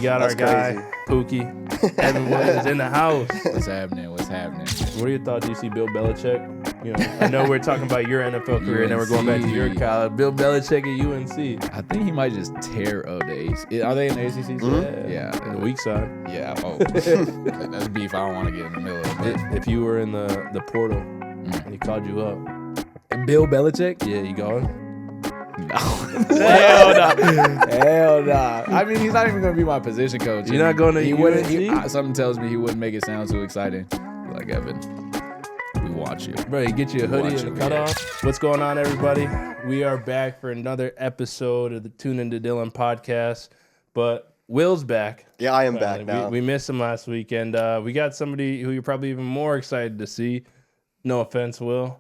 got our guy, Pookie. Evan Williams in the house. What's happening? What are your thoughts? Do you see Bil Belichick? You know, I know we're talking about your NFL career, and then we're going back to your college. Bil Belichick at UNC. I think he might just tear up the ACC. Are they in the ACC? Mm-hmm. Yeah. The weak side. Yeah. Oh, that's beef. I don't want to get in the middle of it. If you were in the portal and he called you up. Bil Belichick? Yeah, you going? No. Hell no. Hell no. I mean, he's not even going to be my position coach. You're not going to UNC? Something tells me he wouldn't make it sound too exciting. Like, Evan, we watch you. Bro, you get you a hoodie and a cutoff. What's going on, everybody? We are back for another episode of the Toonen to Dillon podcast. But Will's back. Yeah, I am back now. We missed him last week, and we got somebody who you're probably even more excited to see. No offense, Will.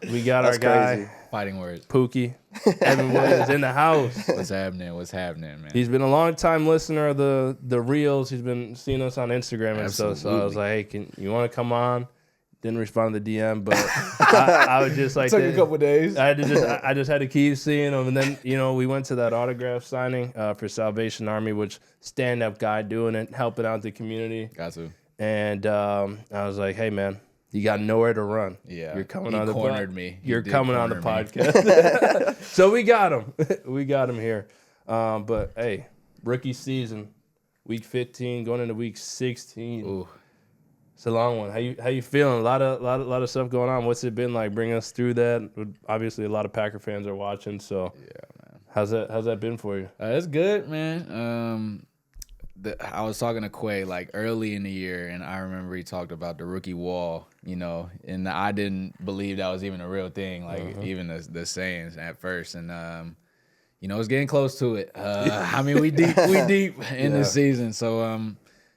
We got our guy, crazy. Fighting words. Pookie. Evan Williams in the house. What's happening, man? He's been a long time listener of the reels. He's been seeing us on Instagram and stuff. So I was like, hey, you want to come on? Didn't respond to the DM, but I would just like took a couple days. I just had to keep seeing him, and then we went to that autograph signing for Salvation Army, which stand-up guy doing it, helping out the community. Got to. And I was like, hey man, you got nowhere to run. Yeah, you're coming on the cornered me. You're coming on the podcast. So we got him. We got him here. But hey, rookie season, week 15 going into week 16. Ooh. It's a long one. How you feeling? A lot of stuff going on. What's it been like? Bring us through that. Obviously, a lot of Packer fans are watching. So yeah, man. How's that been for you? It's good, man. I was talking to Quay like early in the year, and I remember he talked about the rookie wall, and I didn't believe that was even a real thing, like even the sayings at first, and it's getting close to it. I mean, we deep in the season, so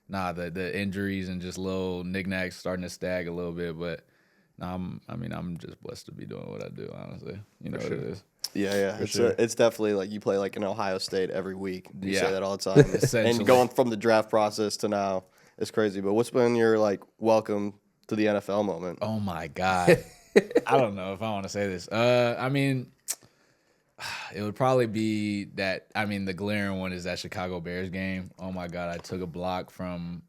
the injuries and just little knickknacks starting to stag a little bit, but I'm just blessed to be doing what I do, honestly. You know what it is. Yeah. It's definitely like you play like in Ohio State every week. You say that all the time. And going from the draft process to now, it's crazy. But what's been your like welcome to the NFL moment? Oh my God. I don't know if I want to say this. I mean, it would probably be that. I mean, the glaring one is that Chicago Bears game. Oh my God, I took a block from.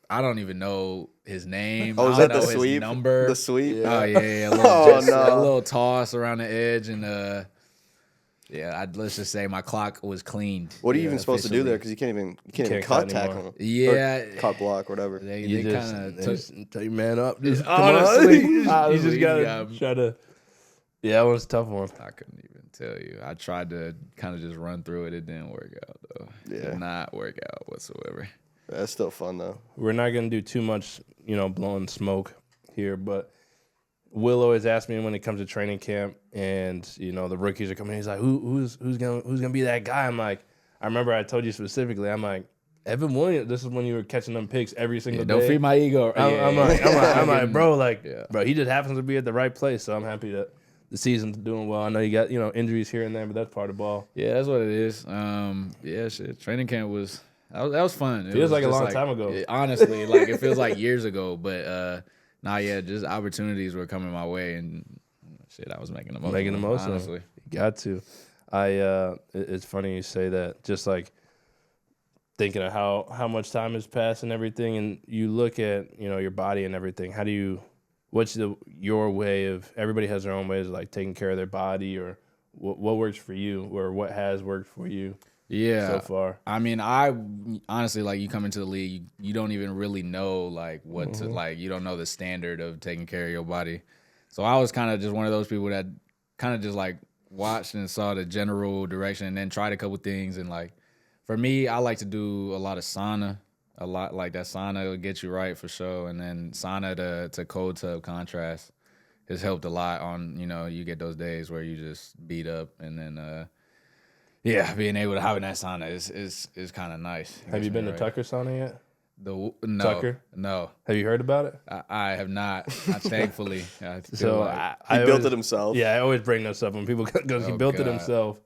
I don't even know his name. Oh, is that the sweep? His number. The sweep? Yeah. Oh, yeah. A little toss around the edge. And, let's just say my clock was cleaned. What are you even supposed to do there? Because you can't even cut tackle. Yeah. Or cut block, whatever. They kind of tell you man up. Honestly. You just got to try to. Yeah, that was a tough one. I couldn't even tell you. I tried to kind of just run through it. It didn't work out, though. Yeah. It did not work out whatsoever. That's still fun, though. We're not going to do too much, blowing smoke here, but Will always asks me when it comes to training camp and, the rookies are coming in. He's like, who's gonna be that guy? I'm like, I remember I told you specifically, I'm like, Evan Williams, this is when you were catching them picks every single day. Don't feed my ego. I'm like, bro, bro, he just happens to be at the right place, so I'm happy that the season's doing well. I know you got, injuries here and there, but that's part of the ball. Yeah, that's what it is. Shit. Training camp was... That was fun. Feels like a long time ago. Honestly, it feels like years ago. But just opportunities were coming my way, and shit, I was making the most. Making the most, honestly. You got to. It's funny you say that. Just like thinking of how much time has passed and everything, and you look at your body and everything. What's your way of? Everybody has their own ways of like taking care of their body, or what works for you, or what has worked for you. Yeah. So far. I mean, I honestly, you come into the league, you don't even really know, what to, you don't know the standard of taking care of your body. So I was kind of just one of those people that kind of just, watched and saw the general direction and then tried a couple things. And, for me, I like to do a lot of sauna. A lot, that sauna will get you right for sure. And then sauna to cold tub contrast has helped a lot on, you get those days where you just beat up and then, yeah, being able to have in that sauna is kind of nice. Have you been to Tucker sauna yet? No. Tucker? No. Have you heard about it? I have not. Thankfully. So he built it himself. Yeah, I always bring this up when people go. He built it himself,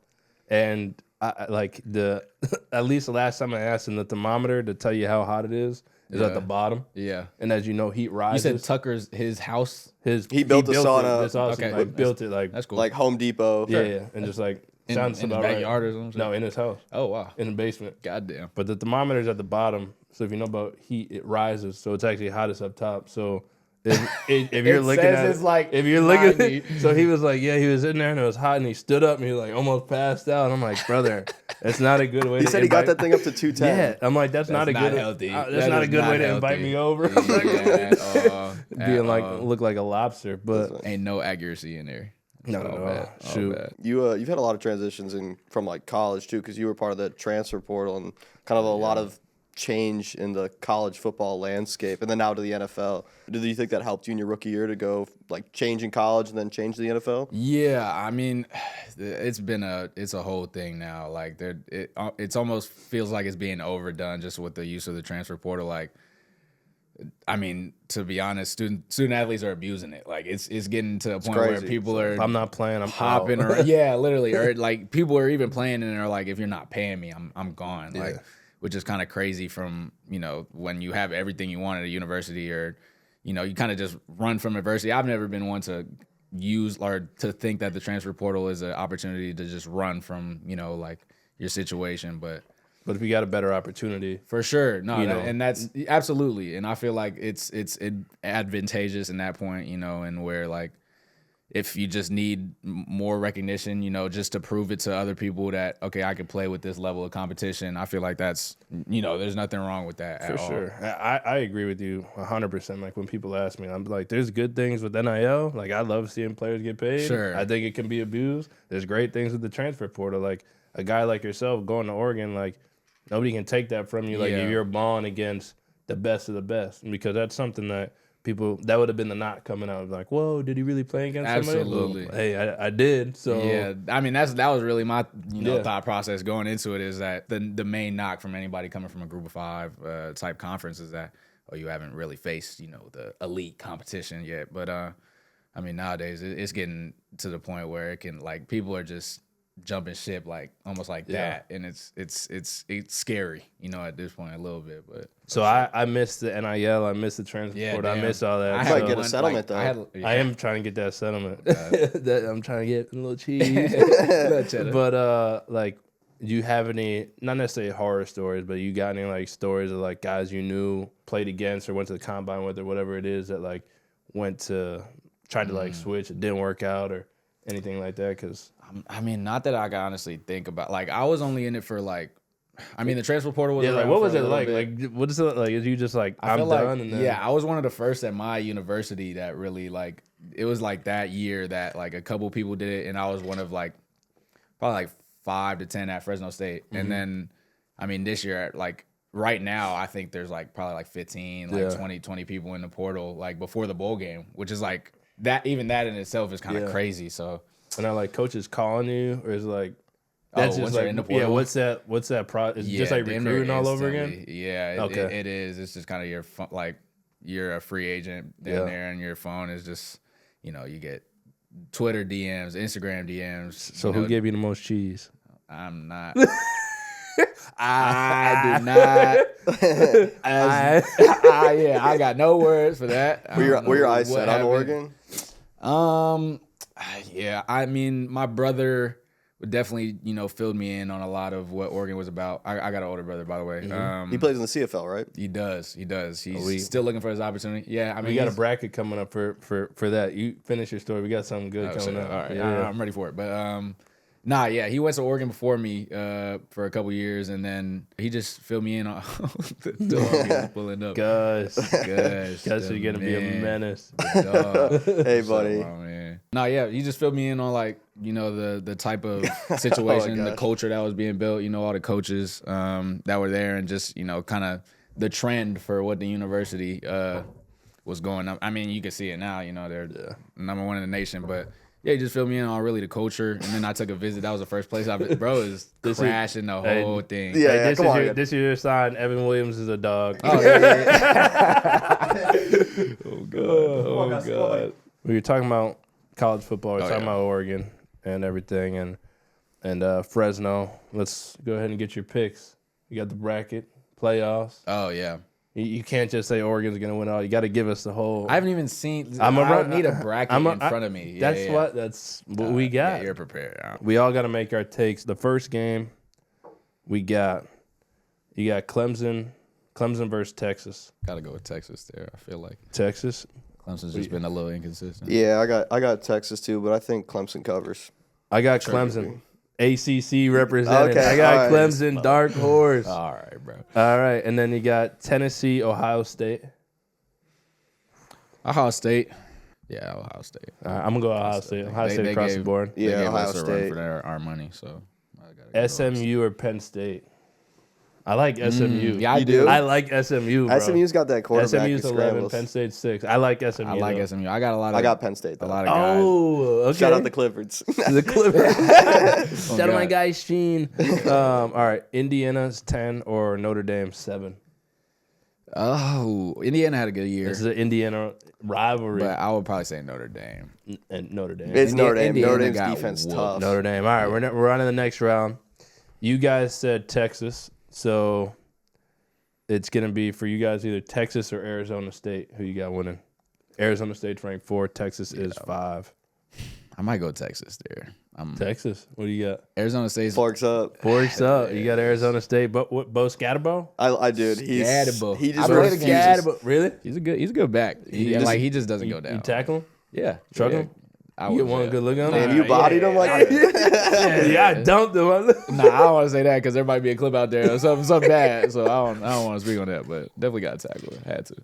and at least the last time I asked him, the thermometer to tell you how hot it is at the bottom. Yeah, and as you know, heat rises. You said Tucker's his house. He built a sauna. That's awesome. Okay, built it that's cool. Like Home Depot. Yeah, and just Sounds in his about right. backyard or something? No, in his house. Oh, wow. In the basement. Goddamn. But the thermometer's at the bottom. So if you know about heat, it rises. So it's actually hottest up top. So if you're looking at it's like if you're 90. looking at so he was like, yeah, he was in there and it was hot and he stood up and he like almost passed out. And I'm like, brother, that's not a good way. He said he got that thing up to 210. Yeah, I'm like, that's not a good. Healthy. That's not a good way to invite me over. Being like, look like a lobster, but ain't no accuracy in there. No, no. Shoot, you've had a lot of transitions from like college too, because you were part of the transfer portal and kind of a lot of change in the college football landscape, and then now to the NFL. Do you think that helped you in your rookie year to go like change in college and then change to the NFL? Yeah, I mean, it's a whole thing now. Like it's almost feels like it's being overdone just with the use of the transfer portal. Like, I mean, to be honest, student athletes are abusing it. Like it's getting to a point where people are. I'm not playing. I'm hopping out. Around. Yeah, literally. Or like people are even playing and they're like, if you're not paying me, I'm gone. Yeah. Like, which is kind of crazy from, when you have everything you want at a university, or, you kind of just run from adversity. I've never been one to use or to think that the transfer portal is an opportunity to just run from, like your situation. But if you got a better opportunity. For sure. No, and that's absolutely. And I feel like it's advantageous in that point, and where like, if you just need more recognition, just to prove it to other people that, okay, I can play with this level of competition, I feel like that's, there's nothing wrong with that at all. For sure. I agree with you 100%. Like when people ask me, I'm like, there's good things with NIL. Like I love seeing players get paid. Sure. I think it can be abused. There's great things with the transfer portal. Like a guy like yourself going to Oregon, like nobody can take that from you. Like if you're balling against the best of the best. Because that's something that that would have been the knock coming out. Like, whoa, did he really play against somebody? Absolutely. Hey, I did. So yeah, I mean that was really my thought process going into it, is that the main knock from anybody coming from a Group of Five type conference is that you haven't really faced the elite competition yet. But I mean nowadays it's getting to the point where it can, like, people are just jumping ship like almost like that, and it's scary at this point a little bit. But so I missed the NIL, I missed the transport, I missed all that. I might get a settlement though. I am trying to get that settlement. I'm trying to get a little cheese. But like, do you have any, not necessarily horror stories, but you got any like stories of like guys you knew, played against, or went to the combine with, or whatever it is, that like tried to like switch, it didn't work out, or anything like that? Because I mean, not that I can honestly think about. Like, I was only in it for like, I mean, the transfer portal was like, what was it like? Like, what is it like? Is you just like, I'm done? Like, and then... I was one of the first at my university that really like. It was like that year that like a couple people did it, and I was one of like probably like 5 to 10 at Fresno State, and then I mean this year, like right now, I think there's like probably like 15, like 20 people in the portal, like before the bowl game, which is like that. Even that in itself is kind of crazy. So. And are like coaches calling you, or is it like that's just like, in the portal? What's that process? Is it just like recruiting all over again? Yeah, it is. It's just kind of you're a free agent down there, and your phone is just you get Twitter DMs, Instagram DMs. So who gave you the most cheese? I'm not. I do not. I got no words for that. Were your eyes set on Oregon? Yeah, I mean, my brother would definitely, filled me in on a lot of what Oregon was about. I got an older brother, by the way. He plays in the CFL, right? He does. He's still looking for his opportunity. Yeah, I mean, we got a bracket coming up for that. You finish your story. We got something good coming up. All right, I'm ready for it. But he went to Oregon before me for a couple years, and then he just filled me in on the pulling up. Gus, you're gonna be a menace. Hey, buddy. He just filled me in on like the type of situation, the culture that was being built. All the coaches that were there, and just kind of the trend for what the university was going up. I mean, you can see it now. They're number one in the nation, but. Yeah, he just filled me in on really the culture, and then I took a visit. That was the first place is crashing the whole thing. Yeah, this is your sign. Evan Williams is a dog. Oh, yeah. Oh God. We were talking about college football. We were talking about Oregon and everything, and Fresno. Let's go ahead and get your picks. You got the bracket, playoffs. Oh yeah. You can't just say Oregon's going to win all. You got to give us the whole. I haven't even seen. I don't need a bracket in front of me. That's what we got. Yeah, you're prepared. We all got to make our takes. The first game, you got Clemson versus Texas. Got to go with Texas there. I feel like Texas. Clemson's just been a little inconsistent. Yeah, I got Texas too, but I think Clemson covers. I got Clemson. ACC represented. Okay, I got right. Clemson, dark horse. All right, bro. All right, and then you got Tennessee, Ohio State. Ohio State. Yeah, Ohio State. All right, I'm gonna go Ohio State. Ohio State across the board. They gave Ohio us a run State for our money, so I gotta go SMU or Penn State. I like SMU. Yeah, I You do. do? I like SMU, bro. SMU's got that quarterback. SMU's who 11, scrambles. Penn State's 6. I like SMU. I like though. SMU. I got a lot of. I got Penn State though. a lot of guys. Oh, okay. Shout out the Cliffords. The Clippers. Shout out my God. guy Sheen. All right, Indiana's 10 or Notre Dame 7. Oh, Indiana had a good year, This is an Indiana rivalry. but I would probably say Notre Dame. And Notre Dame. It's Notre Dame. Indiana Notre Dame's got defense whooped. tough. Notre Dame. All right, we're on to the next round. You guys said Texas, so it's going to be for you guys either Texas or Arizona State. Who you got winning? Arizona State's ranked 4. Texas is 5. I might go Texas there. Texas. What do you got? Arizona State's Forks up. Forks up. You got Arizona State. But what? Bo Scatterbo? I did. Scatterbo. He just I played refuses. against- Scatterbo. Really? He's a good back. He just doesn't go down. You tackle him? Yeah, Truck yeah. him? I You would get one say. good look on Damn, him? you bodied him like that? Yeah, I dumped him. Nah, I don't want to say that because there might be a clip out there or something bad. So I don't want to speak on that, but definitely got to tackle it. Had to.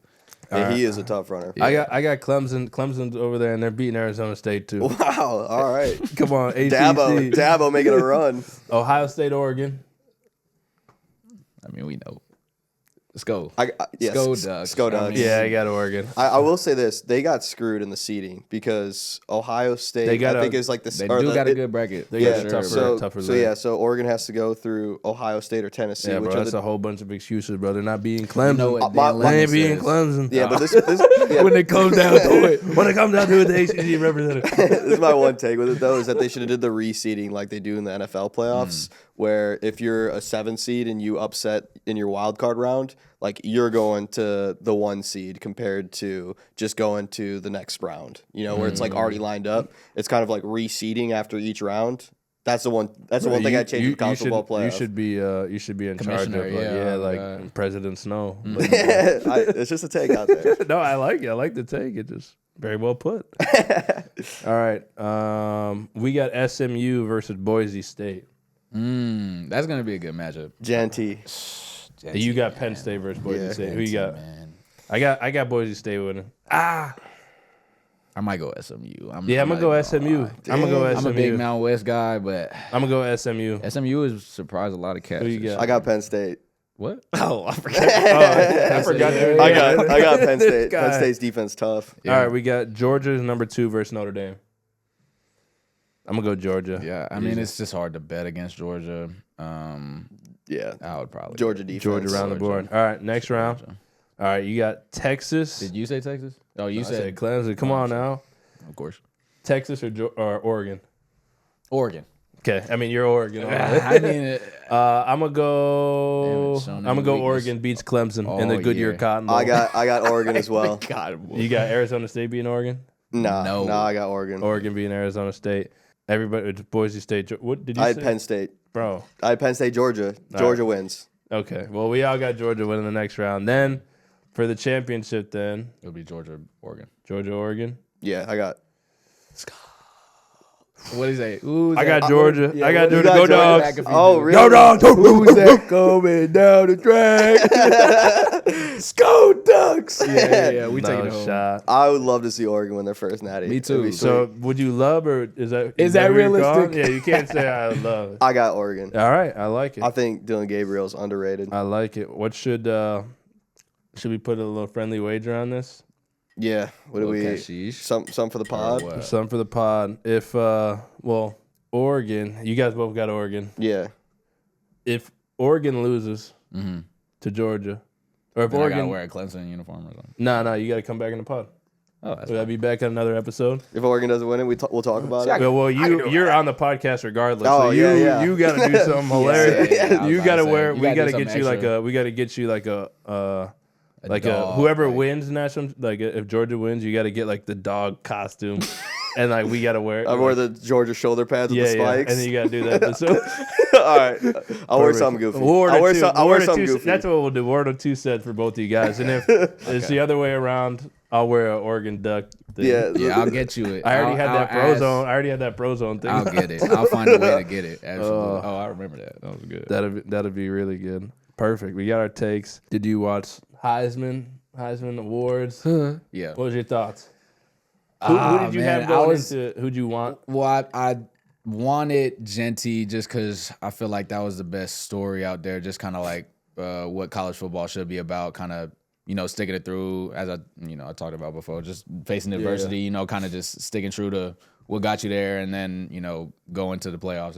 Yeah, he is a tough runner. I got Clemson. Clemson's over there, and they're beating Arizona State too. Wow. All right. Come on, ACC. Dabo making a run. Ohio State, Oregon. I mean, we know. Let's go. Yes, Sko Ducks. Sko I Ducks. mean, Yeah, I got Oregon. I will say this: they got screwed in the seeding because Ohio State, They got I think, a- is like the. They or do the- got a it- good bracket. They Yeah, got a so tougher so league. yeah, so Oregon has to go through Ohio State or Tennessee, Yeah, which bro, are that's the a whole bunch of excuses, bro. They're not beating Clemson. know what My- Dan They Lemon ain't beating says. Clemson. yeah, but this yeah, when it comes down to it, when it comes down to it, the ACC representative. this is my one take with it though is that they should have did the reseeding like they do in the NFL playoffs, where if you're a 7 seed and you upset in your wild card round, like you're going to the 1 seed compared to just going to the next round. You know, where it's like already lined up. It's kind of like reseeding after each round. That's the one. That's the one thing I changed with college football playoff. You should be in charge of Commissioner, like, yeah, President Snow. It's just a take out there. No, I like it. I like the take. It just very well put. All right, we got SMU versus Boise State. That's gonna be a good matchup. Genty. You got Penn State versus Boise Yeah. State. Who you got? Man. I got Boise State winning. I might go SMU. I'm gonna go SMU. I'm gonna go I'm a big SMU. Mountain West guy, but I'm gonna go SMU. SMU has surprised a lot of cats. Who you got? I got Penn State. What? Oh, I forgot. I forgot. Yeah. I got Penn This State. guy. Penn State's defense tough. All right, we got Georgia's number 2 versus Notre Dame. I'm gonna go Georgia. Yeah, I mean it's just hard to bet against Georgia. Yeah. I would probably Georgia defense. Georgia around the board. All right, next round. Georgia. All right, you got Texas. Did you say Texas? Oh, you I said said Clemson. Come on now. of course. Texas or Oregon? Oregon. Okay, I mean you're Oregon. I mean, I'm gonna go. Damn it, I'm gonna go. weakness. Oregon beats Clemson in the Oh, Goodyear yeah. Cotton Bowl. I got Oregon as well. You got Arizona State beating Oregon. No, I got Oregon. Oregon beating Arizona State. Everybody, it's Boise State. What did you I say? had Penn State. Bro. I had Penn State, Georgia. Georgia wins. Okay. Well, we all got Georgia winning the next round. Then for the championship, then it'll be Georgia, Oregon. Georgia, Oregon. Yeah, I got. What do you say? Who's I that? got Georgia. Yeah, I got what do you Georgia. Go got, Dogs. Georgia? Oh, really? Go Dogs. Who's that coming down the track? Go Ducks! Yeah. We No taking it home. shot. I would love to see Oregon win their first natty. Me too. It'd be sweet. So would you love or is that Is that who you're calling? realistic? Yeah, you can't say I love it. I got Oregon. All right, I like it. I think Dylan Gabriel's underrated. I like it. What should we put a little friendly wager on this? Yeah. What do we? Cashish. Some for the pod. Or what? Something for the pod. If Oregon, you guys both got Oregon. Yeah. If Oregon loses Mm-hmm. to Georgia, or if Then I gotta Oregon, wear a Clemson uniform or something. no, you got to come back in the pod. Oh, that's Will I be back on another episode? If Oregon doesn't win it, we'll talk about it. Well, you're on the podcast regardless. Oh, so yeah. you got to do something hilarious. Yeah, I was You about got to to say, wear. you We gotta got do to get something you extra. we got to get you like a Like dog, whoever like- wins national, like if Georgia wins, you got to get like the dog costume, and like we got to wear it. I wore the Georgia shoulder pads with the spikes. and then you got to do that. So, All right, I'll wear something goofy. I'll wear something goofy. That's what we'll do. We'll order 2 sets for both of you guys, and if it's the other way around, I'll wear an Oregon Duck thing. Yeah, I'll get you it. I already had that Frozone. Prozone. I already had that Prozone thing. I'll get it. I'll find a way to get it. Absolutely. I remember that. That was good. That'd be really good. Perfect. We got our takes. Did you watch Heisman Awards? Yeah. What was your thoughts? Who did you have going into? Who'd you want? Well, I wanted Genty just because I feel like that was the best story out there. Just kind of like what college football should be about. Kind of sticking it through, as I talked about before. Just facing adversity. Kind of just sticking true to what got you there, and then going to the playoffs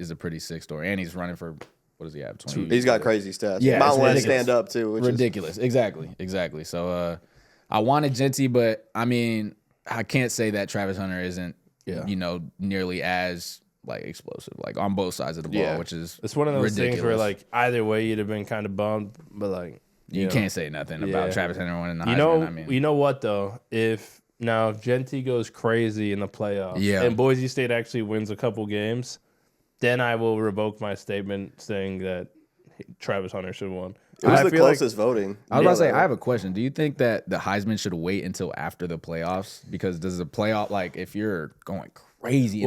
is a pretty sick story. And he's running for. What does he have? 20. He's got crazy stats. Yeah, Mount West ridiculous. stand up too. Which Ridiculous. Exactly. So I wanted Genty, but I mean, I can't say that Travis Hunter isn't, nearly as like explosive, like on both sides of the ball, which is It's one of those ridiculous. things where like either way you'd have been kind of bummed, but like you can't say nothing about Travis Hunter winning the Heisman. You know what though? If Genty goes crazy in the playoffs, and Boise State actually wins a couple games, then I will revoke my statement saying that Travis Hunter should have won. It was the closest voting. I was about to say, I have a question. Do you think that the Heisman should wait until after the playoffs? Because does the playoff, like, if you're going crazy,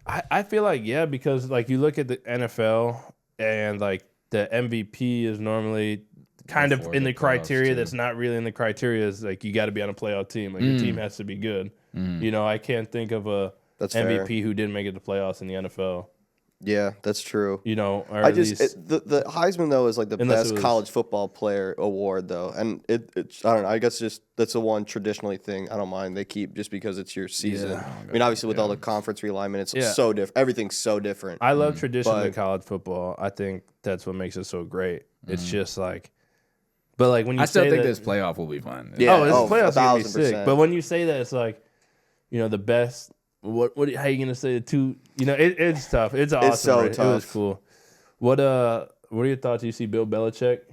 I feel like, because like you look at the NFL and like the MVP is normally kind of in the criteria that's not really in the criteria is like you got to be on a playoff team. Like your team has to be good. I can't think of a MVP who didn't make it to playoffs in the NFL. Yeah, that's true. Or I just the Heisman though is like the best college football player award though, and it's I don't know. I guess just that's the one traditionally thing I don't mind they keep just because it's your season. I mean, obviously with all the conference realignment, it's so different. Everything's so different. I love tradition in college football. I think that's what makes it so great. It's just like, but like when you I still say think that, this playoff will be fun. Yeah, this playoff's gonna be 1,000%. sick. But when you say that, it's like, the best. What? How you gonna say the two? It's tough. It's awesome. It's so right? tough. It was cool. What are your thoughts? You see Bill Belichick?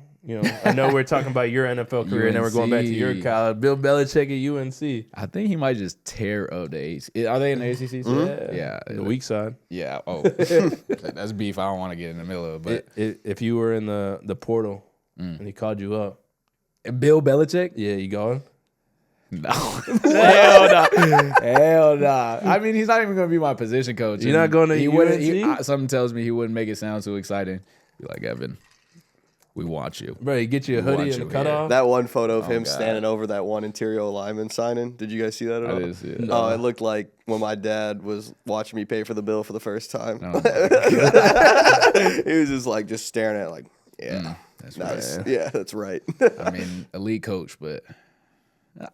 I know we're talking about your NFL career, and then we're going back to your college. Bill Belichick at UNC. I think he might just tear up the AC. Are they in the ACC? Yeah, the weak side. Yeah. Oh, that's beef. I don't want to get in the middle of. But if you were in the portal and he called you up, Bill Belichick? Yeah, you going? No. Hell no. I mean, he's not even going to be my position coach. You're not going to UNC? Something tells me he wouldn't make it sound too exciting. Be like, Evan, we want you. Bro, you get you a hoodie and a cutoff. That one photo of him standing over that one interior lineman signing. Did you guys see that at all? I did see it. Oh, it looked like when my dad was watching me pay for the bill for the first time. Oh, he was just staring at it like, that's nice. right. Yeah, that's right. I mean, elite coach, but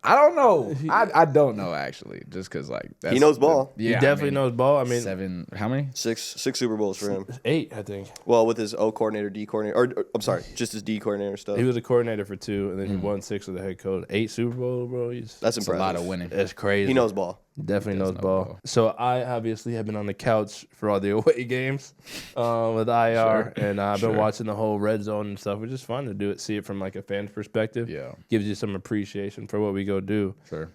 I don't know. I don't know actually, just because he knows ball. He definitely knows ball. I mean, 7. How many? 6 Super Bowls for him. 8, I think. Well, with his O coordinator, D coordinator, or I'm sorry, just his D coordinator stuff. He was a coordinator for 2, and then he won 6 with the head coach. 8 Super Bowls, bro. That's impressive. A lot of winning. That's crazy. He knows ball. Definitely knows ball. So I obviously have been on the couch for all the away games with IR, and I've been watching the whole red zone and stuff, which is fun to do it, see it from like a fan's perspective. Yeah, gives you some appreciation for what we go do. Sure.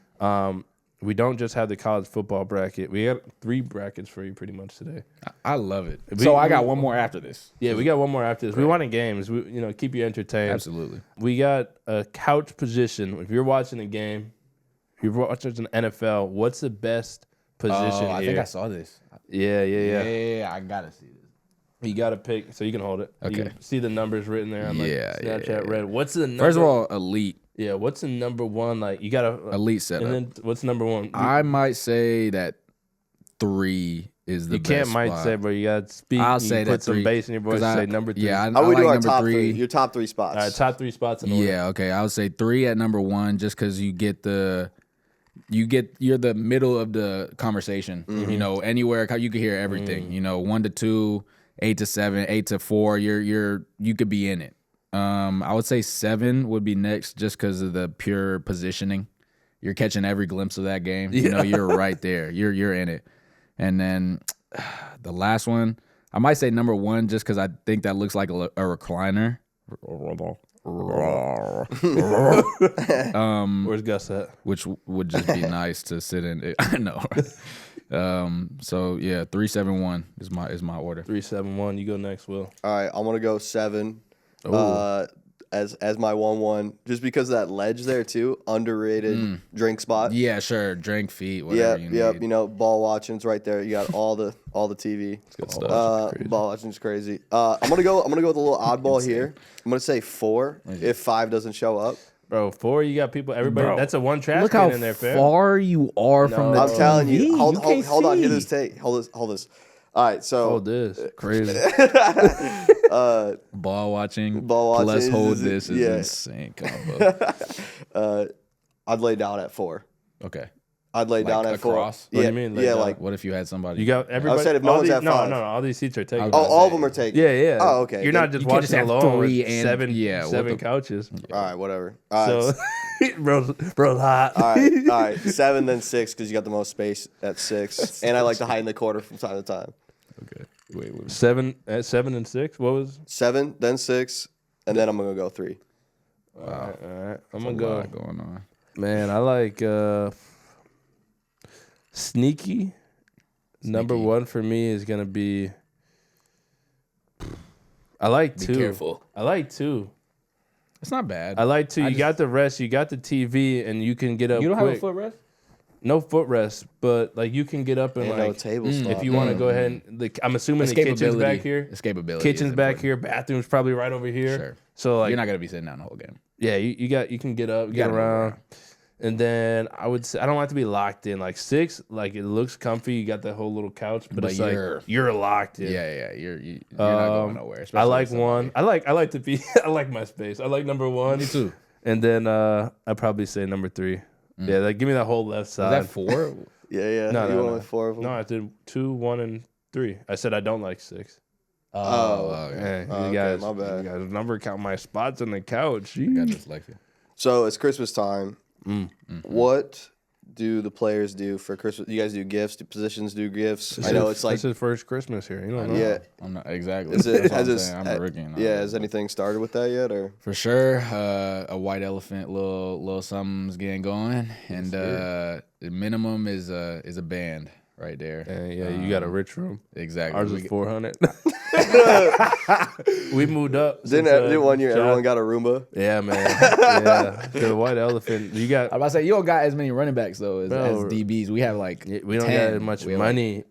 We don't just have the college football bracket. We got 3 brackets for you pretty much today. I love it. So I got one more after this. Yeah, we got one more after this. Great. We want games. We keep you entertained. Absolutely. We got a couch position. If you're watching a game, if you're watching an NFL, what's the best position here? I think I saw this. Yeah. Yeah, I gotta see this. You gotta pick, so you can hold it. Okay. You can see the numbers written there on Snapchat Red. What's the number? First of all, elite. Yeah, what's the number one? Like you gotta elite setup. And then what's number 1? I might say that 3 is the best. You can't spot. say, but you gotta speak. I'll say put that some 3, bass in your voice. Say number 3. Yeah, How we like do our number top 3. Your top 3 spots. All right, top 3 spots in order. Yeah, okay. I would say 3 at number 1, just because you're the middle of the conversation. Mm-hmm. Anywhere you can hear everything. 1 to 2, 8 to 7, 8 to 4. You could be in it. I would say 7 would be next, just because of the pure positioning. You're catching every glimpse of that game. You're right there. You're in it. And then the last one, I might say number 1, just because I think that looks like a recliner. Where's Gus at? Which would just be nice to sit in. I know. So yeah, 3-7-1 is my order. 3-7-1. You go next, Will. All right, I'm gonna go 7. Ooh. As my 1-1, just because of that ledge there too, underrated drink spot. Yeah, sure. Drink, feet, whatever you need. Yep. You know, ball watching's right there. You got all the TV. It's good stuff. Ball watching's crazy. I'm gonna go with a little oddball here. I'm gonna say 4 if 5 doesn't show up. Bro, 4, you got people, everybody. Bro, that's a one trash look can how in there, fam. far you are from the I'm TV. telling you. Hold on. Hear see. this tape. Hold this. All right, so Hold this. Crazy. Ball watching Ball plus watching hold is- this is yeah. insane combo. I'd lay down at 4. Okay. I'd lay Like down at 4. across? What do Yeah, you mean, lay yeah, down? like What if you had somebody? You got everybody. I said if no all one's these, at no, 5. no, all these seats are taken. oh, all of them are taken. Yeah, yeah. Oh, okay. You're not just you can't just watching have alone 3 with and- seven, yeah, what seven the- couches. All right, whatever. All right, So, bro's hot. all right. 7, then 6 because you got the most space at 6, and I like to hide in the corner from time to time. Okay. Wait. 7 at 7 and 6. What was? 7, then 6, and then I'm gonna go 3. Wow. All right. I'm There's gonna a go. lot going on. Man, I like sneaky. Number 1 for me is gonna be. I like 2. Be careful. I like 2. It's not bad. I like 2. You just- got the rest. You got the TV, and you can get up. You don't quick. have a footrest? No footrest, but like you can get up and And no like table spot. if you want to go ahead and like I'm assuming the kitchen's back here. Escapability. Kitchen's is back important. here. Bathroom's probably right over here. Sure. So like You're not gonna be sitting down the whole game. yeah, you can get up, get gotta move around. around. And then I would say I don't want to be locked in. Like 6, like it looks comfy. You got that whole little couch, but it's you're- like you're locked in. Yeah. You're not going nowhere. I especially like with 1. I like to be. I like my space. I like number 1. Me too. And then I'd probably say number 3. Yeah, like give me that whole left Is side. that 4? Yeah. No, you no, went no. with 4 of them. No, I did 2, 1, and 3. I said I don't like 6. Oh, Hey, Oh, you okay, guys, my bad. you guys number count my spots on the couch. I got dyslexia. So it's Christmas time. Mm-hmm. What do the players do for Christmas? You guys do gifts? Do positions do gifts? I know it's like this is first Christmas here. You don't know. yeah. I'm not exactly. Is it That's what has I'm this? saying. I'm a rookie. Yeah, has anything started with that yet? Or For sure, a white elephant, little something's getting going, and the minimum is a band right there. And yeah, you got a rich room. Exactly. Ours We- is 400. We moved up. didn't since, didn't one year John- everyone got a Roomba? Yeah, man. Yeah, the white elephant. You got. I'm about to say you don't got as many running backs though as Bro. DBs. We have like We don't 10. got as much We have, money.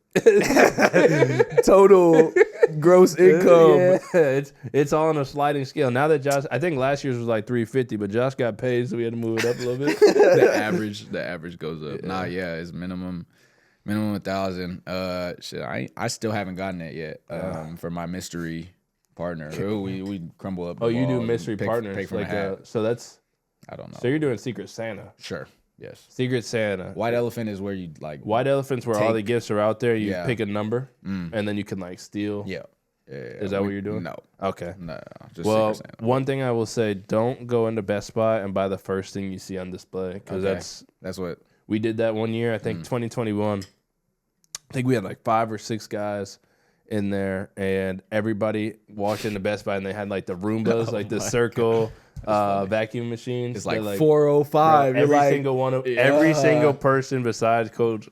total gross income. Yeah, it's all on a sliding scale. Now that Josh, I think last year's was like 350, but Josh got paid, so we had to move it up a little bit. the average goes up. Nah, yeah, it's minimum 1,000. Shit, I still haven't gotten it yet. For my mystery partner, who we crumble up. The Oh, you do ball, mystery pick partners, from a like hat. so that's I don't know. so you're doing Secret Santa. Sure. Yes. Secret Santa. White elephant is where you like. White elephants where all the Take- gifts are out there. You Yeah. pick a number, and then you can like steal. Yeah. Is that what you're doing? No. Okay. No. Just Well, Secret Santa. one thing I will say: don't go into Best Buy and buy the first thing you see on display, because Okay. that's what. we did that one year. I think 2021. I think we had like 5 or 6 guys in there, and everybody walked into Best Buy and they had like the Roombas, like the circle vacuum machines. It's like They're 405. Bro, You're every like, single one of yeah. every single person besides Coach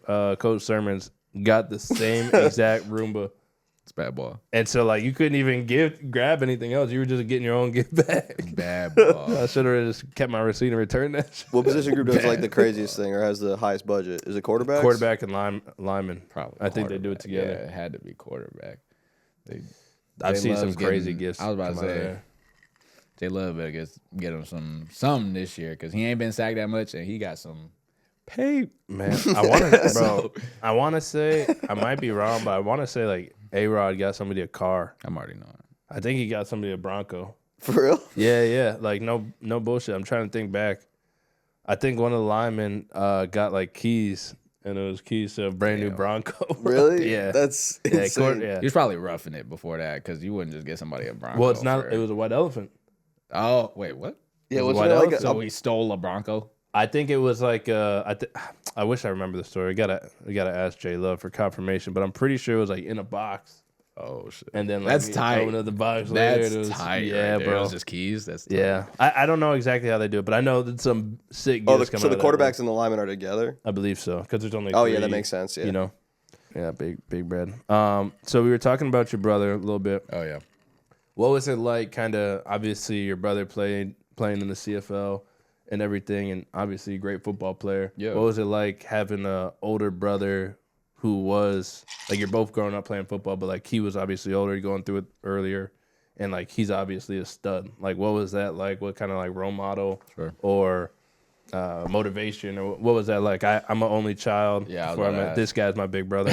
Sermons got the same exact Roomba. It's bad ball. And so like you couldn't even grab anything else. You were just getting your own gift back. Bad ball. I should have just kept my receipt and returned that shit. What position group does like the craziest thing or has the highest budget? Is it quarterbacks? Quarterback and lineman. Probably. I think they do it quarterback. together. Yeah, it had to be quarterback. I've They seen some loves crazy getting- gifts. I was about to come out of say. there. J Love better get him something this year because he ain't been sacked that much and he got some pay. Man, I want to, bro. I want to say I might be wrong, but I want to say like A-Rod got somebody a car. I'm already knowing. I think he got somebody a Bronco. For real? Yeah. Like no bullshit. I'm trying to think back. I think one of the linemen got like keys, and it was keys to a brand new Bronco. Really? Yeah. That's Yeah, insane. yeah. He was probably roughing it before that because you wouldn't just get somebody a Bronco. Well, it's not. for- It was a white elephant. Oh wait, what? Yeah, It was what's white it like? elephant. So he stole a Bronco. I think it was like I wish I remember the story. We gotta ask J Love for confirmation, but I'm pretty sure it was like in a box. Oh shit! And then like that's tight. open up the box later. That's It was, tight. Yeah, right there. bro. It was just keys. That's tight. Yeah. I don't know exactly how they do it, but I know that some sick Oh, gifts come so out the of that, quarterbacks and the linemen are together? I believe so, because there's only Oh, three, yeah, that makes sense, yeah. You know? Yeah, big bread. So we were talking about your brother a little bit. Oh yeah. What was it like, kind of, obviously your brother playing in the CFL and everything, and obviously a great football player. Yeah. What was it like having an older brother who was, like, you're both growing up playing football, but, like, he was obviously older, going through it earlier, and, like, he's obviously a stud. Like, what was that like? What kind of, like, role model or motivation, or what was that like? I'm an only child. Yeah, this guy's my big brother.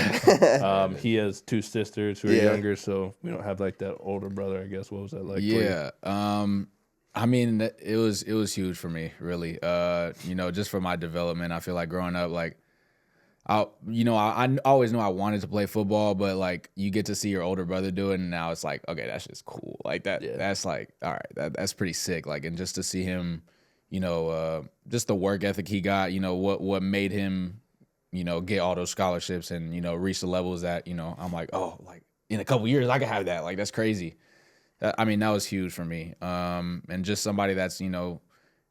He has two sisters who are younger, so we don't have like that older brother, I guess. What was that like? Yeah. I mean, it was huge for me, really. You know, just for my development. I feel like growing up, like, I always knew I wanted to play football, but like you get to see your older brother do it, and now it's like, okay, that's just cool. Like that. Yeah. That's like, all right, that's pretty sick. Like, and just to see him, you know, just the work ethic he got, you know, what made him, you know, get all those scholarships and, you know, reach the levels that, you know, I'm like, oh, like in a couple years I could have that. Like, that's crazy. I mean, that was huge for me. And just somebody that's, you know,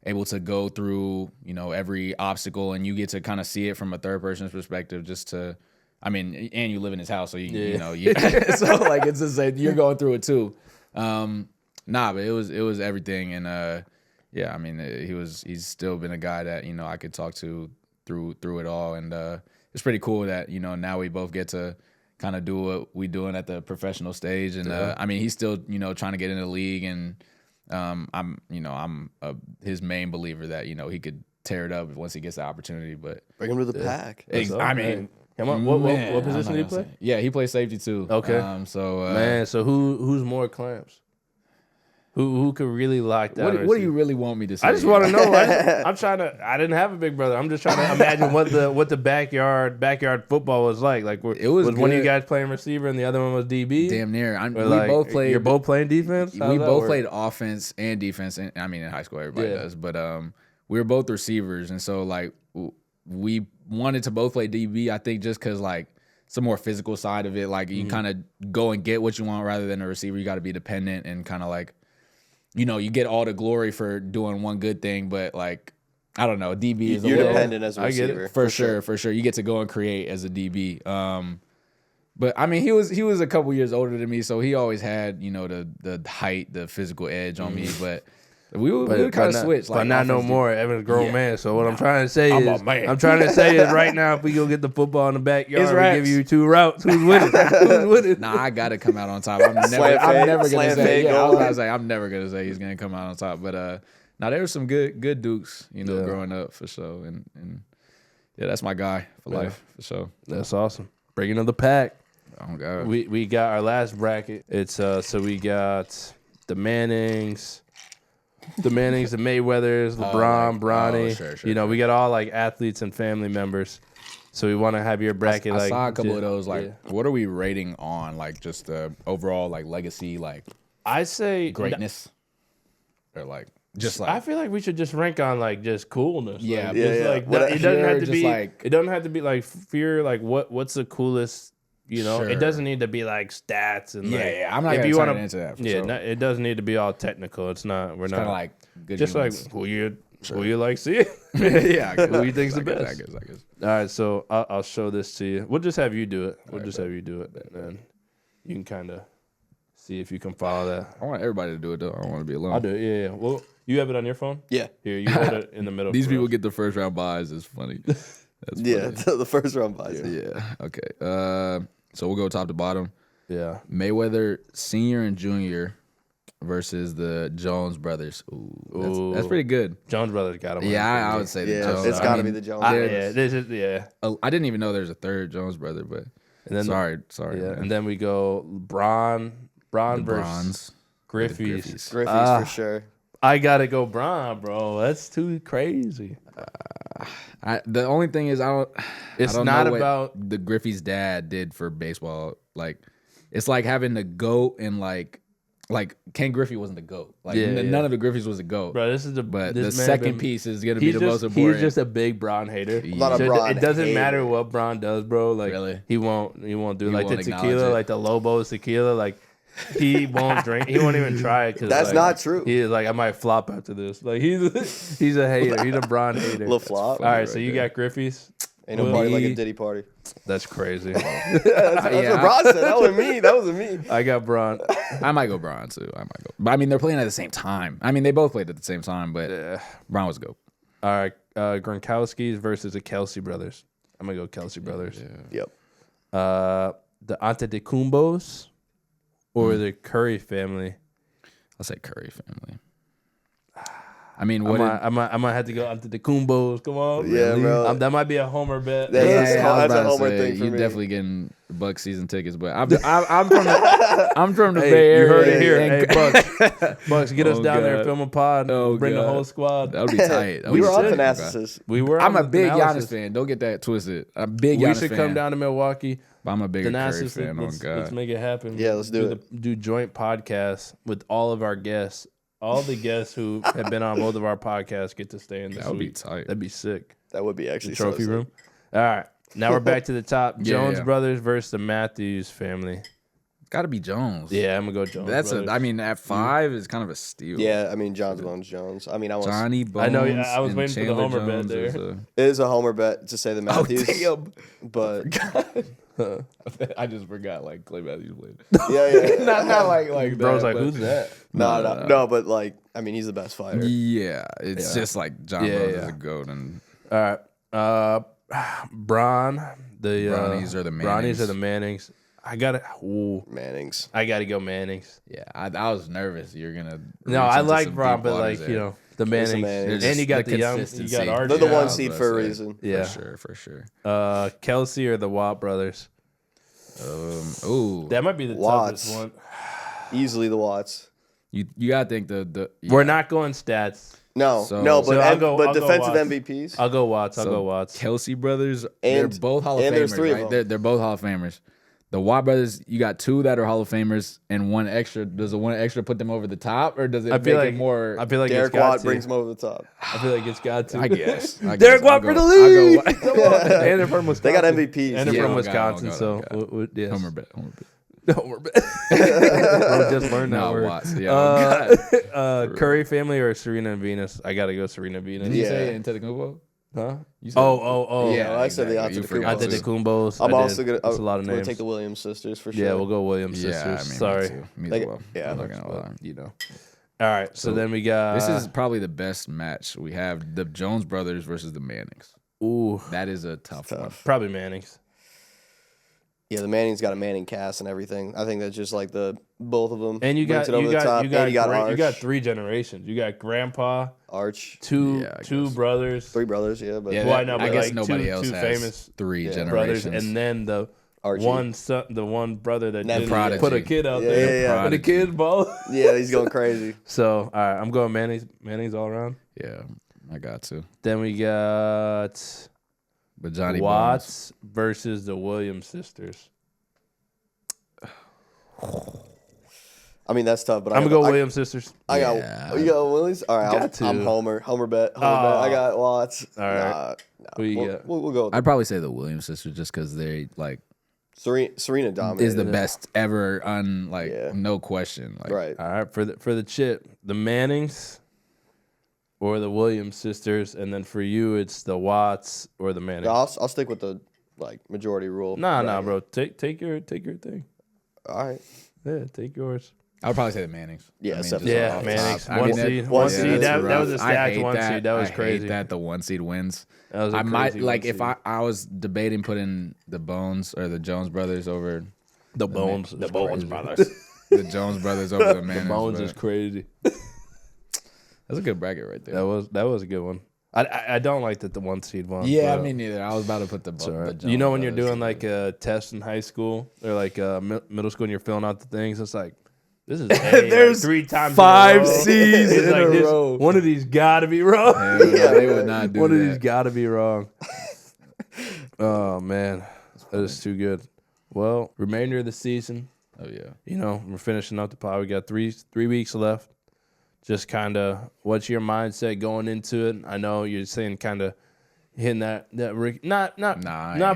able to go through, you know, every obstacle, and you get to kind of see it from a third person's perspective, just to, I mean, and you live in his house, so you know, so like it's just like you're going through it too. But it was everything, and yeah, I mean, he's still been a guy that, you know, I could talk to through it all, and it's pretty cool that, you know, now we both get to kind of do what we doing at the professional stage, and I mean, he's still, you know, trying to get in the league, and I'm his main believer that, you know, he could tear it up once he gets the opportunity. But bring him to the pack. I mean, what position did he play? Yeah, he plays safety too. Okay. So who's more clamps? Who could really lock down? What do you really want me to say? I just want to know. I'm trying to. I didn't have a big brother. I'm just trying to imagine what the backyard football was like. Like, it was one of you guys playing receiver and the other one was DB. Damn near. We like, both played. You're both playing defense. We both played offense and defense. And I mean, in high school everybody does, but we were both receivers, and so like we wanted to both play DB. I think just because like it's a more physical side of it. Like you kind of go and get what you want rather than a receiver. You got to be dependent and kind of like, you know, you get all the glory for doing one good thing, but like, I don't know, DB is you're dependent as a receiver. I get it. For sure. You get to go and create as a DB. But I mean, he was a couple years older than me, so he always had, you know, the height, the physical edge on me. But we would kind of switch. But like, not no more. Evan's a grown man. So what I'm trying to say is right now, if we go get the football in the backyard, we give you two routes. Who's winning? Nah, I gotta come out on top. I'm never gonna say. Yeah, I was gonna say I'm never gonna say he's gonna come out on top. But now there were some good dukes, you know, growing up for sure. And yeah, that's my guy for life for sure. That's awesome. Bringing up the pack. Oh God. We got our last bracket. It's so we got the Mannings. The Mayweathers, LeBron, Bronny. Sure, you know, we got all like athletes and family members. So we want to have your bracket. I saw a couple of those. Like, what are we rating on? Like, just the overall like legacy, like I say greatness, or like just like I feel like we should just rank on like just coolness. Yeah, like, it doesn't have to be like it doesn't have to be like fear. Like what's the coolest? You know, it doesn't need to be like stats and I'm not gonna turn into that. It doesn't need to be all technical. It's not. We're not kind of like good just humans. like who you like seeing. Yeah, who you think's the best. I guess. All right, so I'll show this to you. We'll just have you do it. Have you do it, and then you can kind of see if you can follow that. I want everybody to do it though. I don't want to be alone. I'll do it. Yeah. Well, you have it on your phone. Yeah. Here, you hold it in the middle. These people get the first round buys. It's funny. That's funny. The first round buys. Yeah. Okay. So we'll go top to bottom. Yeah. Mayweather Sr. and Jr. versus the Jones brothers. Ooh. That's pretty good. Jones brothers got him. Yeah, I would say the Jones. It's got to be the Jones. I didn't even know there's a third Jones brother, but and then sorry. Yeah, and then we go Braun versus Griffey's. Griffey's for sure. I gotta go Braun, bro. That's too crazy. The only thing is, I don't not know about what the Griffey's dad did for baseball. Like, it's like having the GOAT and like like Ken Griffey wasn't the GOAT. Like Yeah, none of the Griffeys was the GOAT. Bro, this is the But this the man second been- piece is gonna be the most He's important. just a big Bron hater. I'm not a So Bron it doesn't hater. matter what Bron does, bro. Like Really? he won't do He like the won't acknowledge tequila, it. like the Lobos tequila. Like he won't drink. He won't even try it. That's like, not true. He is like, I might flop after this. Like he's a hater. He's a Bron hater. Little flop. All right, so you got Griffey's. Ain't no Will party like a he- Diddy party. That's crazy. That's what Bron said. That wasn't me. That wasn't me. I got Bron. I might go Bron too. I might go. But I mean, they're playing at the same time. I mean, they both played at the same time, but Yeah. Bron was GOAT. All right, Gronkowski's versus the Kelsey brothers. I'm gonna go Kelsey brothers. Yep. The Antetokounmpos or the Curry family. I'll say Curry family. I mean, I might have to go Antetokounmpos. Come on, Yeah, bro. That might be a homer bet. That's Yeah, a I small- was that's a about to homer say, thing for you me. definitely getting Bucks season tickets, but I'm from the Hey, Bay Area. you heard it here. and- Hey, Bucks, get us Oh, down there, God. film a pod, Oh, bring the God. whole squad. That would be tight. That We would were be on sick, bro. Thanasis. We were. I'm on a big Thanasis. Giannis fan. Don't get that twisted. I'm a big We Giannis should fan. come down to Milwaukee. But I'm a bigger Curry Thanasis, fan. Oh let's God. make it happen. Yeah, let's do it. Do joint podcasts with all of our guests. All the guests who have been on both of our podcasts get to stay in this That would be week. tight. That'd be sick. That would be actually The trophy so room. All right. Now we're back to the top. Yeah, Jones yeah. brothers versus the Matthews family. Got to be Jones. Yeah, I'm gonna go Jones. That's brothers. I mean, at 5 is kind of a steal. Yeah, I mean John's Bones Jones. I mean, Johnny Bones. I know, yeah, I was and waiting for the Chandler homer bet Jones there. is a- it is a homer bet to say the Matthews. damn. But I just forgot like Clay Matthews played. yeah. not like Bro's that, like, but- who's that? No, but like, I mean, he's the best fighter. Yeah, it's just like John Yeah, Bones yeah. is a goat, and All right. Bron. The Bronnies or the Bronnies Mannings. or the Mannings. I gotta Mannings. go Mannings. yeah, I was nervous you're gonna. No, reach I into like some Bron, deep but waters like there. you know the There's the Mannings, Mannings. and you got The the young, you consistency. got Archie. They're the Yeah, I one was seed about for a to say. reason. Yeah. for sure. Kelsey or the Watt brothers. Ooh, That might be the Watts. toughest one. Easily the Watts. you gotta think the We're not going stats. No, So- no, So but I'll go defensive Watts. MVPs. I'll go Watts. I'll So go Watts. Kelsey brothers. They're And- both Hall of and there's Famers, three of right? them. They're both Hall of Famers. The Watt brothers, you got 2 that are Hall of Famers and 1 extra. Does the 1 extra put them over the top, or does it I make feel like it more? I feel like Derek it's got Watt to. brings him over the top. I feel like it's got to. I guess. Derek Watt for the lead. And they're from Wisconsin. They got MVPs. And they're Yeah, from oh, God, Wisconsin, oh, God, so oh, yes. Homer bet. Homer bet. Bro, just learned that No, word. Watts. Yeah. oh, God. Curry family or Serena and Venus? I gotta go Serena and Venus. Did you Yeah. say Huh? Antetokounmpo? You said- Oh. Yeah, well, I said the exactly. You Antetokounmpos. I did the Kumbos. I'm also gonna. That's a lot of I'm gonna names. take the Williams sisters for sure. Yeah, we'll go Williams Yeah, sisters. I mean, Sorry. Me, too. Me Like, as well. yeah, I'm not gonna lie. You know. All right, so then we got. This is probably the best match we have: the Jones brothers versus the Mannings. ooh, That is a tough one. probably Mannings. Yeah, the Manning's got a Manning cast and everything. I think that's just like the both of them. And you got brings it over the top. And you got Arch. you got 3 generations. You got grandpa, Arch, two Yeah, I guess. brothers, 3 brothers. Yeah, but Yeah, Well, I know, but guess like nobody two else has famous 3 Yeah. generations. brothers, and then the Archie. one son, the one brother that That didn't prodigy. put a kid out Yeah, there. yeah, yeah. Put a kid ball. Yeah, he's going crazy. So all right, I'm going Mannings all around. Yeah, I got to. Then we got But Johnny Bones. Watts versus the Williams sisters. I mean, that's tough. But I'm gonna go Williams sisters. I got. Yeah. You got Williams. All right, Got to. I'm Homer. Homer bet. Oh. All right. Who you got? We'll go. With I'd probably say the Williams sisters just because they like Serena dominated. is the it. best ever. Yeah. No question. Like, Right. All right, for the chip, the Mannings or the Williams sisters, and then for you, it's the Watts or the Mannings. No, I'll stick with the majority rule. Nah, Right. bro. Take your thing. All right. Yeah, take yours. I would probably say the Mannings. Yeah, I mean, except- just Yeah, off Mannings. top. I One mean, seed. one One seed, seed. that's That was a rough. stacked I hate one that. seed. That was I crazy. hate that the 1 seed wins. That was a I might crazy like one if seed. I was debating putting the Bones or the Jones brothers over the Bones, the is Bones crazy. brothers, the Jones brothers over the Mannings. Bones but is crazy. that's a good bracket right there. That was a good one. I don't like that the 1 seed won. Yeah, but me neither. I was about to put the, it's all the right. Jones You know when you're brothers doing like a test in high school or like middle school and you're filling out the things, it's like this is There's 3 times 5 in a row. C's It's in like a this, row. One of these got to be wrong. Yeah, they would not do One that. of these got to be wrong. Oh man, that is too good. Well, remainder of the season, Oh yeah. You know, we're finishing up the pod. We got three weeks left. Just kind of, what's your mindset going into it? I know you're saying kind of hitting that rookie, not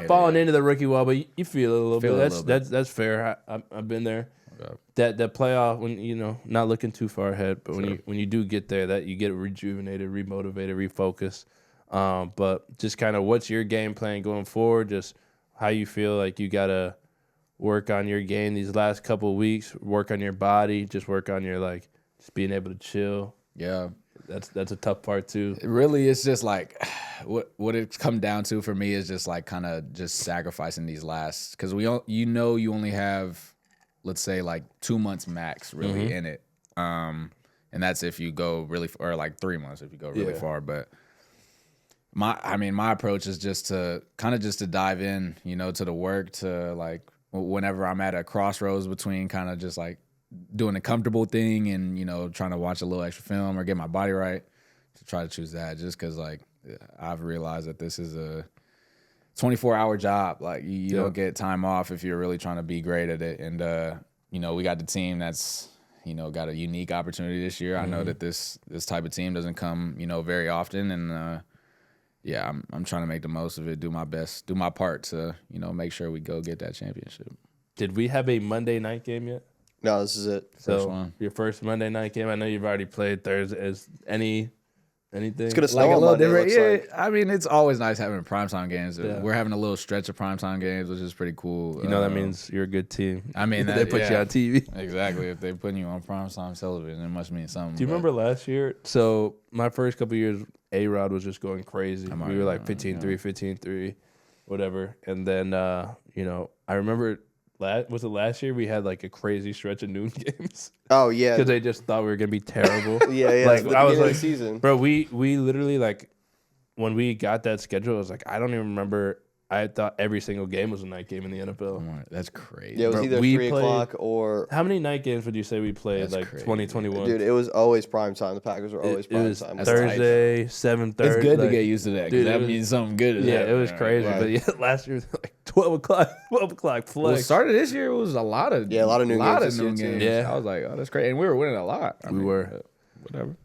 falling into the rookie wall, but you feel it a little bit. That's fair. I've been there. Okay. That playoff, when not looking too far ahead, but when you do get there, that you get rejuvenated, remotivated, refocused. But just kind of, what's your game plan going forward? Just how you feel like you gotta work on your game these last couple of weeks, work on your body, just work on your just being able to chill. Yeah. That's a tough part too. It really is just like what it's come down to for me is just like kind of just sacrificing these last, because you only have, let's say, like 2 months max really in it, and that's if you go really or like 3 months if you go really far. But my approach is just to dive in, to the work, to like whenever I'm at a crossroads between kind of just like doing a comfortable thing and, trying to watch a little extra film or get my body right, to try to choose that, just because, like, I've realized that this is a 24-hour job. Like, you don't get time off if you're really trying to be great at it. And, we got the team that's, got a unique opportunity this year. I know that this type of team doesn't come, very often. And, I'm trying to make the most of it, do my best, do my part to, make sure we go get that championship. Did we have a Monday night game yet? No, this is it. So your first Monday night game. I know you've already played Thursday. Is anything? It's gonna snow like a on little Monday. Different. Yeah, I mean, it's always nice having primetime games. Yeah. We're having a little stretch of primetime games, which is pretty cool. That means you're a good team. I mean, they put you on TV. Exactly. If they're putting you on primetime television, it must mean something. Do you remember last year? So my first couple of years, A-Rod was just going crazy. We were like 15-3, 15-3, whatever. And then I remember. Was it last year we had like a crazy stretch of noon games? Oh yeah, because they just thought we were gonna be terrible. yeah. Like I was like, season. Bro, we literally, like, when we got that schedule, I was like, I don't even remember. I thought every single game was a night game in the NFL. That's crazy. Yeah, it was either 3 o'clock or. How many night games would you say we played? That's like crazy. 2021. Dude, it was always prime time. The Packers were always prime time. Thursday, 7:30. It's good to get used to that, because that means something good. It was crazy. Right. But last year was like 12 o'clock flex. Well, started this year, it was a lot of noon games. Yeah, I was like, oh, that's great, and we were winning a lot. We were. Let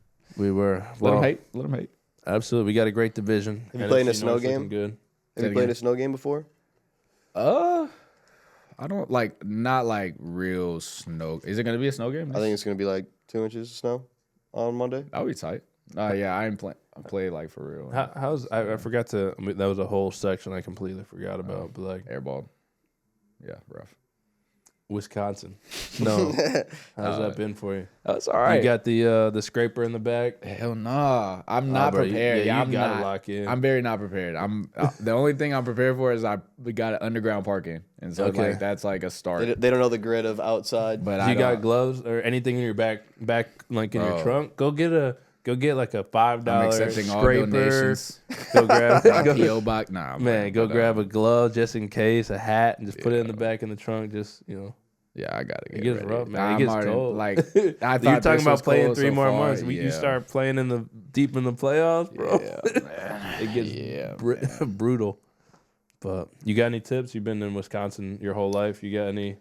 them hate. Absolutely, we got a great division. Have you played in a snow game? Good. Have you played in a snow game before? I don't not like real snow. Is it gonna be a snow game? I think it's gonna be like 2 inches of snow on Monday. That'll be tight. Yeah, I played like for real. I forgot to. That was a whole section I completely forgot about. But like airball. Yeah, rough. Wisconsin. No. How's that been for you? That's all right. You got the scraper in the back? Hell nah. I'm not prepared. You gotta lock in. I'm very not prepared. I'm the only thing I'm prepared for is we got an underground parking. And so that's like a start. They don't know the grid of outside. But you got gloves or anything in your back like in your trunk? Go get like a $5 I'm accepting scraper. All donations. Go grab PO box. Nah, man. Go grab a glove just in case, a hat, and just put it in the back in the trunk. Just Yeah, I gotta get it gets ready. rough, man. It gets cold. Like I thought you're talking about playing 3 more months. You start playing deep in the playoffs, bro. Yeah, it gets brutal. But you got any tips? You've been in Wisconsin your whole life. You got any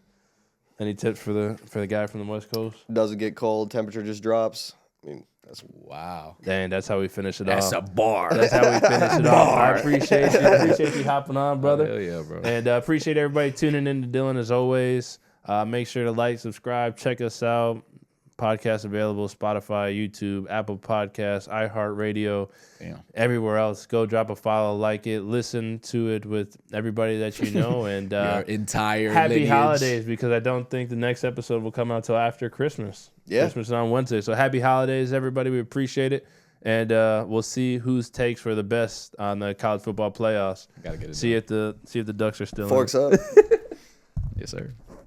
tips for the guy from the West Coast? Doesn't get cold. Temperature just drops. I mean, wow. Dang, that's how we finish it off. That's a bar. That's how we finish it off. I appreciate you. Appreciate you hopping on, brother. Hell yeah, bro. And appreciate everybody tuning in to Dillon as always. Make sure to like, subscribe, check us out. Podcast available, Spotify, YouTube, Apple Podcasts, iHeartRadio, everywhere else. Go drop a follow, like it, listen to it with everybody that you know, and your entire happy lineage. holidays, because I don't think the next episode will come out till after Christmas. Yeah, Christmas is on Wednesday, so happy holidays, everybody. We appreciate it, and we'll see whose takes for the best on the college football playoffs. Gotta get it. See if the Ducks are still Forks in. up. Yes, sir.